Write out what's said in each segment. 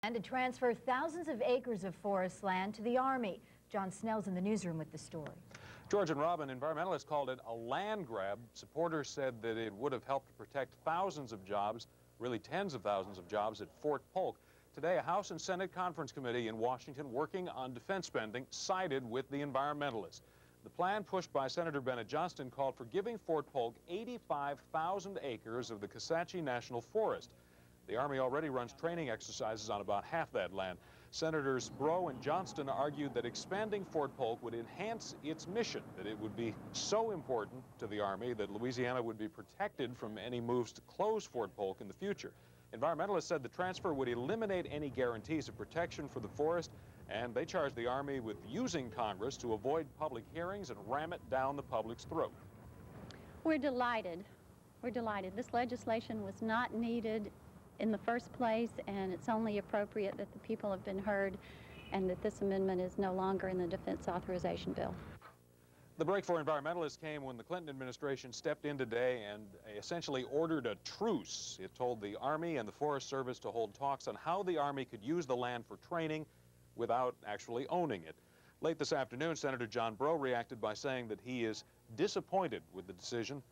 And to transfer thousands of acres of forest land to the Army. John Snell's in the newsroom with the story. George and Robin, environmentalists called it a land grab. Supporters said that it would have helped to protect thousands of jobs, really tens of thousands of jobs at Fort Polk. Today, a House and Senate conference committee in Washington working on defense spending sided with the environmentalists. The plan pushed by Senator Bennett Johnston called for giving Fort Polk 85,000 acres of the Kisatchie National Forest. The Army already runs training exercises on about half that land. Senators Breaux and Johnston argued that expanding Fort Polk would enhance its mission, that it would be so important to the Army that Louisiana would be protected from any moves to close Fort Polk in the future. Environmentalists said the transfer would eliminate any guarantees of protection for the forest, and they charged the Army with using Congress to avoid public hearings and ram it down the public's throat. We're delighted. We're delighted. This legislation was not needed in the first place, and it's only appropriate that the people have been heard and that this amendment is no longer in the defense authorization bill. The break for environmentalists came when the Clinton administration stepped in today and essentially ordered a truce. It told the Army and the Forest Service to hold talks on how the Army could use the land for training without actually owning it. Late this afternoon, Senator John Breaux reacted by saying that he is disappointed with the decision,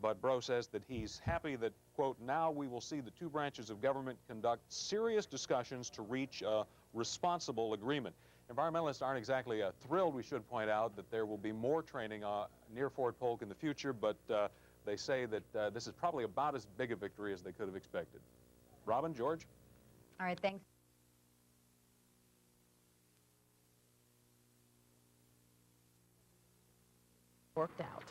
but Breaux says that he's happy that, quote, now we will see the two branches of government conduct serious discussions to reach a responsible agreement. Environmentalists aren't exactly thrilled, we should point out, that there will be more training near Fort Polk in the future, but they say that this is probably about as big a victory as they could have expected. Robin, George? All right, thanks. Worked out.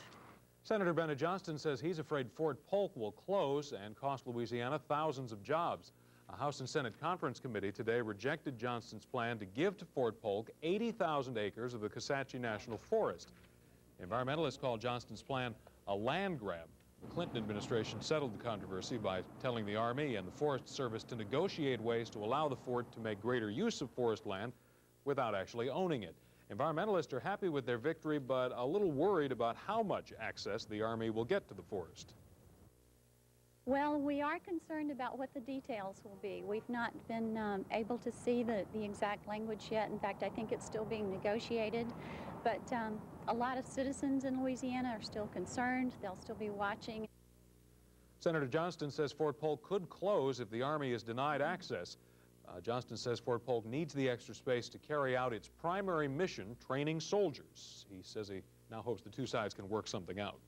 Senator Bennett Johnston says he's afraid Fort Polk will close and cost Louisiana thousands of jobs. A House and Senate conference committee today rejected Johnston's plan to give to Fort Polk 80,000 acres of the Kisatchie National Forest. Environmentalists call Johnston's plan a land grab. The Clinton administration settled the controversy by telling the Army and the Forest Service to negotiate ways to allow the fort to make greater use of forest land without actually owning it. Environmentalists are happy with their victory, but a little worried about how much access the Army will get to the forest. Well, we are concerned about what the details will be. We've not been able to see the exact language yet. In fact, I think it's still being negotiated. But a lot of citizens in Louisiana are still concerned. They'll still be watching. Senator Johnston says Fort Polk could close if the Army is denied access. Johnston says Fort Polk needs the extra space to carry out its primary mission, training soldiers. He says he now hopes the two sides can work something out.